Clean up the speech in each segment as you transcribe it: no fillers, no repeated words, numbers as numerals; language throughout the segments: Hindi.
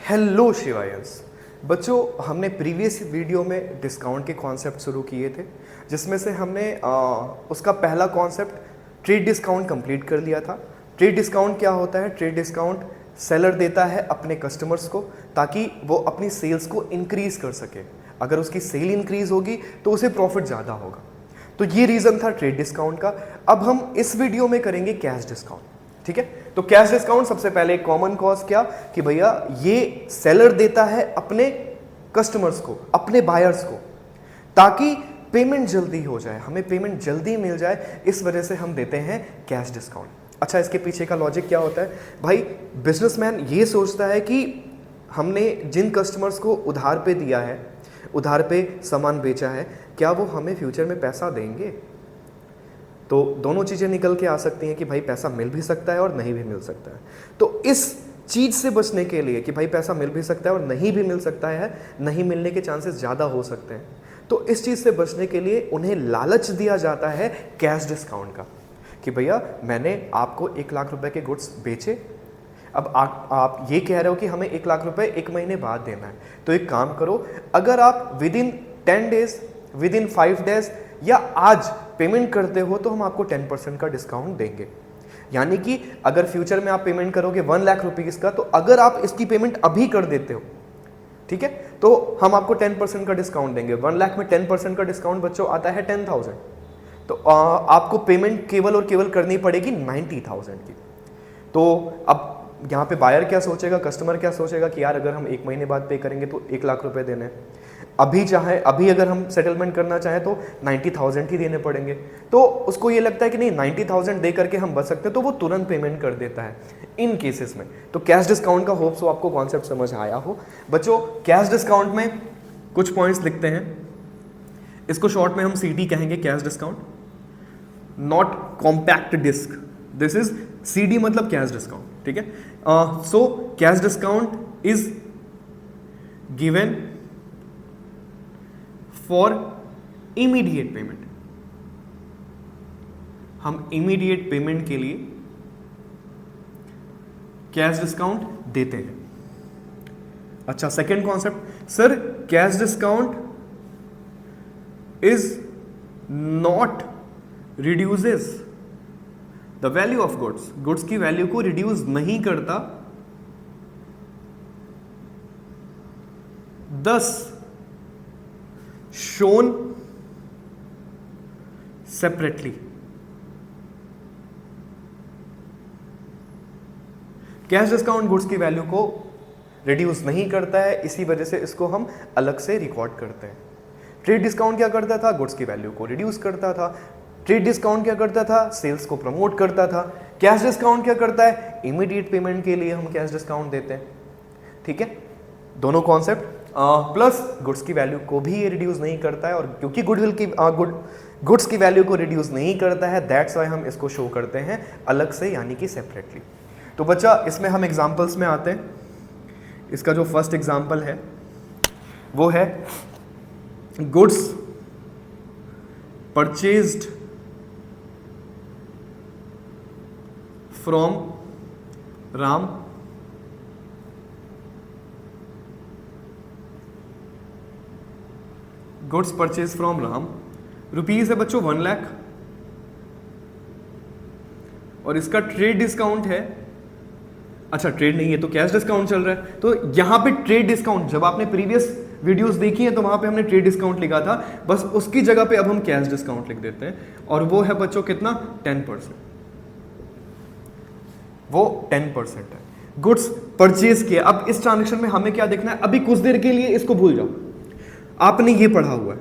हेलो शिवायर्स बच्चों, हमने प्रीवियस वीडियो में डिस्काउंट के कॉन्सेप्ट शुरू किए थे, जिसमें से हमने उसका पहला कॉन्सेप्ट ट्रेड डिस्काउंट कंप्लीट कर लिया था। ट्रेड डिस्काउंट क्या होता है? ट्रेड डिस्काउंट सेलर देता है अपने कस्टमर्स को ताकि वो अपनी सेल्स को इंक्रीज कर सके। अगर उसकी सेल इंक्रीज होगी तो उसे प्रॉफिट ज़्यादा होगा। तो ये रीज़न था ट्रेड डिस्काउंट का। अब हम इस वीडियो में करेंगे कैश डिस्काउंट। ठीक है, तो कैश डिस्काउंट सबसे पहले कॉमन कॉज क्या कि भैया ये सेलर देता है अपने कस्टमर्स को, अपने बायर्स को, ताकि पेमेंट जल्दी हो जाए, हमें पेमेंट जल्दी मिल जाए, इस वजह से हम देते हैं कैश डिस्काउंट। अच्छा, इसके पीछे का लॉजिक क्या होता है भाई? बिजनेसमैन ये सोचता है कि हमने जिन कस्टमर्स को उधार पे दिया है, उधार पे सामान बेचा है, क्या वो हमें फ्यूचर में पैसा देंगे? तो दोनों चीज़ें निकल के आ सकती हैं कि भाई पैसा मिल भी सकता है और नहीं भी मिल सकता है। तो इस चीज़ से बचने के लिए कि भाई पैसा मिल भी सकता है और नहीं भी मिल सकता है, नहीं मिलने के चांसेस ज़्यादा हो सकते हैं, तो इस चीज़ से बचने के लिए उन्हें लालच दिया जाता है कैश डिस्काउंट का कि भैया मैंने आपको 1 लाख रुपए के गुड्स बेचे, अब आप ये कह रहे हो कि हमें 1 लाख रुपए 1 महीने बाद देना है, तो एक काम करो, अगर आप विदिन 10 डेज, विदिन 5 डेज या आज पेमेंट करते हो तो हम आपको 10% का डिस्काउंट देंगे। यानी कि अगर फ्यूचर में आप पेमेंट करोगे 1 लाख रुपीज़ का, तो अगर आप इसकी पेमेंट अभी कर देते हो, ठीक है, तो हम आपको 10% का डिस्काउंट देंगे। 1 लाख में 10% का डिस्काउंट बच्चों आता है 10,000। तो आपको पेमेंट केवल और केवल करनी पड़ेगी 90,000 की। तो अब यहाँ पे बायर क्या सोचेगा, कस्टमर क्या सोचेगा कि यार अगर हम 1 महीने बाद पे करेंगे तो 1 लाख रुपए देने हैं, अभी अगर हम सेटलमेंट करना चाहें तो 90,000 ही देने पड़ेंगे। तो उसको ये लगता है कि नहीं, 90,000 दे करके हम बच सकते हैं, तो वो तुरंत पेमेंट कर देता है इन केसेस में। तो कैश डिस्काउंट का होप सो आपको कॉन्सेप्ट समझ आया हो। बच्चों, कैश डिस्काउंट में कुछ पॉइंट्स लिखते हैं, इसको शॉर्ट में हम CD कहेंगे, cash discount, not compact disc. This is CD मतलब कैश डिस्काउंट। ठीक है, so cash discount is given for immediate payment. हम इमीडिएट पेमेंट के लिए कैश डिस्काउंट देते हैं। अच्छा, second concept, sir cash discount is not reduces the value of goods. Goods की वैल्यू को रिड्यूस नहीं करता, this shown separately। Cash discount goods की वैल्यू को रिड्यूस नहीं करता है, इसी वजह से इसको हम अलग से रिकॉर्ड करते हैं। ट्रेड डिस्काउंट क्या करता था? गुड्स की वैल्यू को रिड्यूस करता था। ट्रेड डिस्काउंट क्या करता था? सेल्स को प्रमोट करता था। कैश डिस्काउंट क्या करता है? इमीडिएट पेमेंट के लिए हम कैश डिस्काउंट देते हैं। ठीक है, दोनों कॉन्सेप्ट। प्लस गुड्स की वैल्यू को भी ये रिड्यूस नहीं करता है, और क्योंकि गुड्स की वैल्यू को रिड्यूस नहीं करता है, दैट्स वाई हम इसको शो करते हैं अलग से, यानी कि सेपरेटली। तो बच्चा, इसमें हम एग्जांपल्स में आते हैं। इसका जो फर्स्ट एग्जांपल है वो है goods purchased from Ram goods purchase from Ram, rupees है बच्चों 1 लाख, और इसका ट्रेड डिस्काउंट है, अच्छा ट्रेड नहीं है तो कैश डिस्काउंट चल रहा है। तो यहां पे ट्रेड डिस्काउंट, जब आपने प्रीवियस वीडियोस देखी है तो वहां पे हमने ट्रेड डिस्काउंट लिखा था, बस उसकी जगह पे अब हम कैश डिस्काउंट लिख देते हैं, और वो है बच्चों कितना? 10%। वो 10% है। गुड्स परचेज किया। अब इस ट्रांजेक्शन में हमें क्या देखना है? अभी कुछ देर के लिए इसको भूल जाओ, आपने ये पढ़ा हुआ है,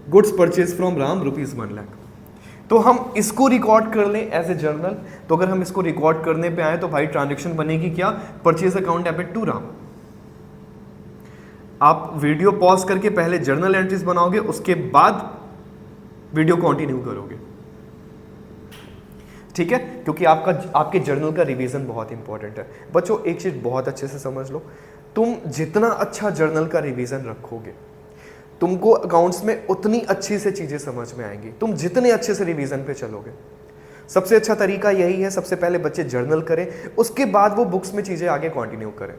goods purchase from Ram rupees 1 lakh. तो हम इसको रिकॉर्ड कर लें एज ए जर्नल। तो अगर हम इसको रिकॉर्ड करने पे आए तो भाई ट्रांजैक्शन बनेगी क्या? Purchase account debit to Ram. आप वीडियो पॉज करके पहले जर्नल एंट्रीज बनाओगे, उसके बाद वीडियो कंटिन्यू करोगे। ठीक है, क्योंकि आपके जर्नल का रिवीजन बहुत इंपॉर्टेंट है। बच्चों, एक चीज बहुत अच्छे से समझ लो, तुम जितना अच्छा जर्नल का रिवीजन रखोगे, तुमको अकाउंट्स में उतनी अच्छी से चीज़ें समझ में आएंगी, तुम जितने अच्छे से रिवीजन पे चलोगे। सबसे अच्छा तरीका यही है, सबसे पहले बच्चे जर्नल करें, उसके बाद वो बुक्स में चीज़ें आगे कंटिन्यू करें।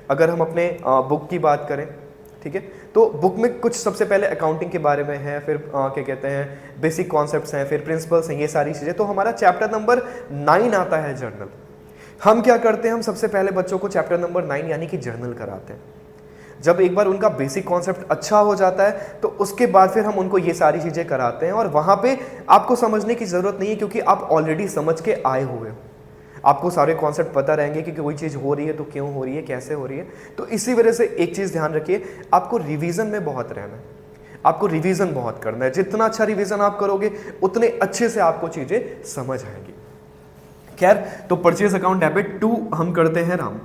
अगर हम अपने बुक की बात करें, ठीक है, तो बुक में कुछ सबसे पहले अकाउंटिंग के बारे में है, फिर क्या कहते हैं बेसिक कॉन्सेप्ट्स हैं, फिर प्रिंसिपल्स हैं, ये सारी चीज़ें। तो हमारा चैप्टर नंबर 9 आता है जर्नल। हम क्या करते हैं, हम सबसे पहले बच्चों को चैप्टर नंबर 9 यानी कि जर्नल कराते हैं। जब एक बार उनका बेसिक कॉन्सेप्ट अच्छा हो जाता है तो उसके बाद फिर हम उनको ये सारी चीज़ें कराते हैं, और वहाँ पे आपको समझने की ज़रूरत नहीं है क्योंकि आप ऑलरेडी समझ के आए हुए हो। आपको सारे कॉन्सेप्ट पता रहेंगे कि कोई चीज़ हो रही है तो क्यों हो रही है, कैसे हो रही है। तो इसी वजह से एक चीज़ ध्यान रखिए, आपको रिवीजन में बहुत रहना है, आपको रिवीजन बहुत करना है। जितना अच्छा रिवीजन आप करोगे उतने अच्छे से आपको चीज़ें समझ आएंगी। खैर, तो परचेज अकाउंट डेबिट 2 हम करते हैं राम।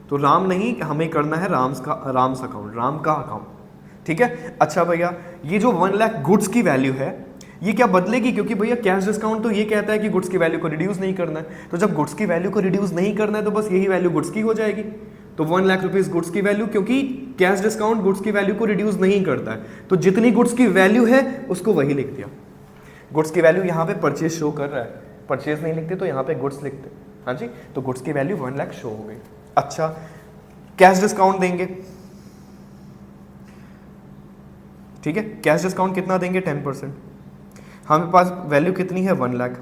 तो राम नहीं, हमें करना है राम्स अकाउंट, राम का अकाउंट, ठीक है। अच्छा भैया, ये जो 1 लाख गुड्स की वैल्यू है ये क्या बदलेगी? क्योंकि भैया कैश डिस्काउंट तो ये कहता है कि गुड्स की वैल्यू को रिड्यूस नहीं करना है। तो जब गुड्स की वैल्यू को रिड्यूस नहीं करना है तो बस यही वैल्यू गुड्स की हो जाएगी। तो 1 लाख रुपीज गुड्स की वैल्यू, क्योंकि कैश डिस्काउंट गुड्स की वैल्यू को रिड्यूस नहीं करता है, तो जितनी गुड्स की वैल्यू है उसको वही लिख दिया। गुड्स की वैल्यू यहाँ पे परचेज शो कर रहा है, परचेज नहीं लिखते तो यहाँ पे गुड्स लिखते। हाँ जी, तो गुड्स की वैल्यू 1 लाख शो हो गई। अच्छा, कैश डिस्काउंट देंगे, ठीक है। कैश डिस्काउंट कितना देंगे? 10%। हमारे पास वैल्यू कितनी है? 1 लाख।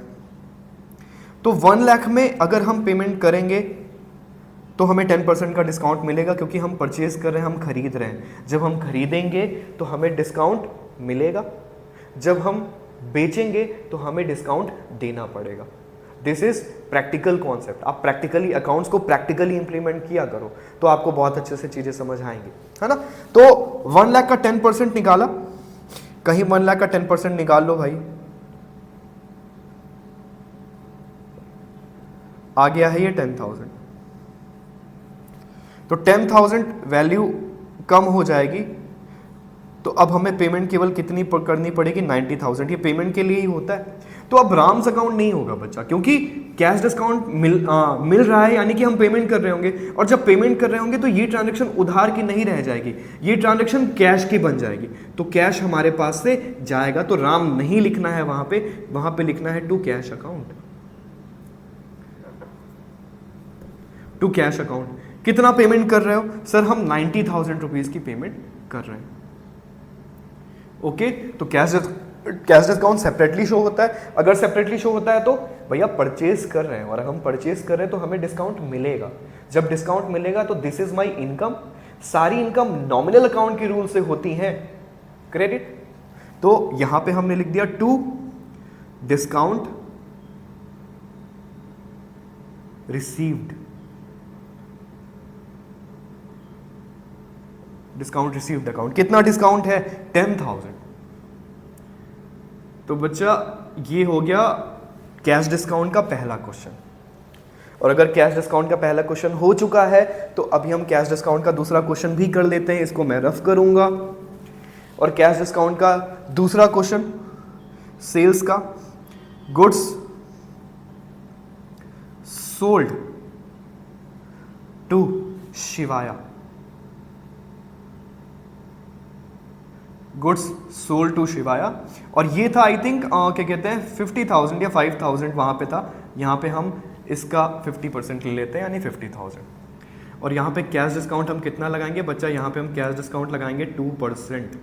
तो 1 लाख में अगर हम पेमेंट करेंगे तो हमें 10% का डिस्काउंट मिलेगा, क्योंकि हम परचेज कर रहे हैं, हम खरीद रहे हैं। जब हम खरीदेंगे तो हमें डिस्काउंट मिलेगा, जब हम बेचेंगे तो हमें डिस्काउंट देना पड़ेगा। This is practical concept. आप प्रैक्टिकली अकाउंट्स को प्रैक्टिकली इंप्लीमेंट किया करो तो आपको बहुत अच्छे से चीजें समझ आएंगी, है ना। तो 1 लाख का 10% निकाला, कहीं 1 लाख का 10% निकाल लो भाई, आ गया है ये 10,000। तो 10,000 वैल्यू कम हो जाएगी, तो अब हमें पेमेंट केवल कितनी करनी पड़ेगी? 90,000। ये पेमेंट के लिए ही होता है। तो अब राम्स अकाउंट नहीं होगा बच्चा, क्योंकि कैश डिस्काउंट मिल रहा है, यानी कि हम पेमेंट कर रहे होंगे, और जब पेमेंट कर रहे होंगे तो ये ट्रांजैक्शन उधार की नहीं रह जाएगी, ये ट्रांजैक्शन कैश की बन जाएगी। तो कैश हमारे पास से जाएगा, तो राम नहीं लिखना है वहां पे लिखना है to cash account, to cash account. कितना पेमेंट कर रहे हो? सर हम 90,000 रुपीज की पेमेंट कर रहे हैं। ओके, तो कैश डिस्काउंट सेपरेटली शो होता है। अगर सेपरेटली शो होता है तो भैया परचेज कर रहे हैं, और हम परचेज कर रहे हैं तो हमें डिस्काउंट मिलेगा। जब डिस्काउंट मिलेगा तो दिस इज माय इनकम। सारी इनकम नॉमिनल अकाउंट के रूल से होती है, क्रेडिट। तो यहां पे हमने लिख दिया to discount received, discount received account. कितना डिस्काउंट है? 10,000। तो बच्चा ये हो गया कैश डिस्काउंट का पहला क्वेश्चन। और अगर कैश डिस्काउंट का पहला क्वेश्चन हो चुका है तो अभी हम कैश डिस्काउंट का दूसरा क्वेश्चन भी कर लेते हैं, इसको मैं रफ करूंगा। और कैश डिस्काउंट का दूसरा क्वेश्चन सेल्स का, goods sold to Shivaya, goods sold to Shivaya. और ये था आई थिंक क्या कहते हैं 50,000 या 5,000 वहां पे था। यहाँ पे हम इसका 50% ले लेते हैं, यानी 50,000। और यहाँ पे कैश डिस्काउंट हम कितना लगाएंगे बच्चा? यहाँ पे हम कैश डिस्काउंट लगाएंगे 2%।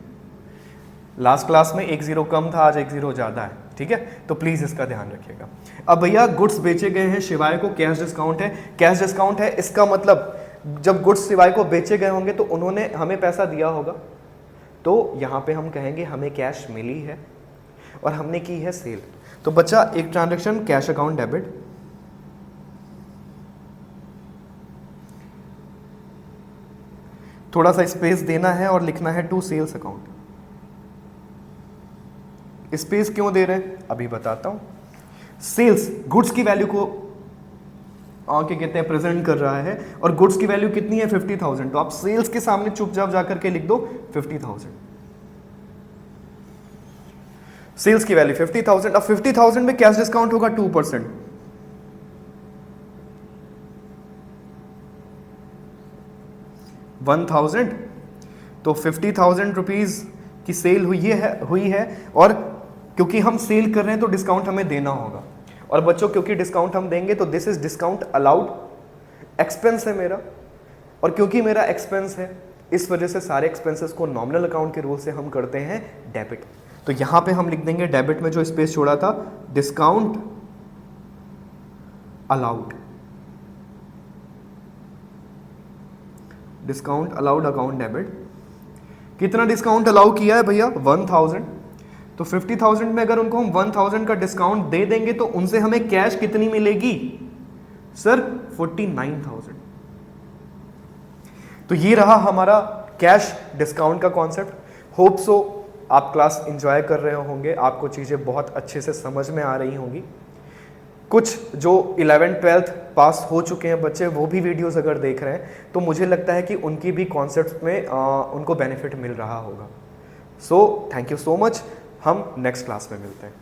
लास्ट क्लास में 1 0 कम था, आज 1 0 ज़्यादा है, ठीक है। तो प्लीज़ इसका ध्यान रखिएगा। अब भैया गुड्स बेचे गए हैं, शिवाय को कैश डिस्काउंट है। कैश डिस्काउंट है, इसका मतलब जब गुड्स शिवाय को बेचे गए होंगे तो उन्होंने हमें पैसा दिया होगा, तो यहाँ पे हम कहेंगे हमें कैश मिली है और हमने की है सेल। तो बच्चा एक ट्रांजैक्शन कैश अकाउंट डेबिट, थोड़ा सा स्पेस देना है और लिखना है टू सेल्स अकाउंट। स्पेस क्यों दे रहे हैं अभी बताता हूं। सेल्स गुड्स की वैल्यू को क्या कहते हैं प्रेजेंट कर रहा है, और गुड्स की वैल्यू कितनी है? 50,000। तो आप सेल्स के सामने चुपचाप जाकर के लिख दो 50,000। सेल्स की वैल्यू 50,000। अब 50,000 में कैश डिस्काउंट होगा 2%। 1,000, तो 50,000 रुपीज की सेल हुई है, और क्योंकि हम सेल कर रहे हैं तो डिस्काउंट हमें देना होगा। और बच्चों क्योंकि डिस्काउंट हम देंगे तो this is discount allowed, expense है मेरा, और क्योंकि मेरा एक्सपेंस है इस वजह से सारे एक्सपेंसेस को नॉमिनल अकाउंट के रूल से हम करते हैं डेबिट। तो यहां पे हम लिख देंगे डेबिट में जो स्पेस छोड़ा था, discount allowed, discount allowed account debit. कितना डिस्काउंट अलाउ किया है भैया? 1000। तो 50,000 में अगर उनको हम 1000 का डिस्काउंट दे देंगे तो उनसे हमें कैश कितनी मिलेगी सर? 49,000। तो ये रहा हमारा कैश डिस्काउंट का कॉन्सेप्ट। होप सो आप क्लास एंजॉय कर रहे होंगे, आपको चीज़ें बहुत अच्छे से समझ में आ रही होंगी। कुछ जो 11th-12th पास हो चुके हैं बच्चे वो भी वीडियोस अगर देख रहे हैं तो मुझे लगता है कि उनकी भी कॉन्सेप्ट में उनको बेनिफिट मिल रहा होगा। So thank you so much, हम नेक्स्ट क्लास में मिलते हैं।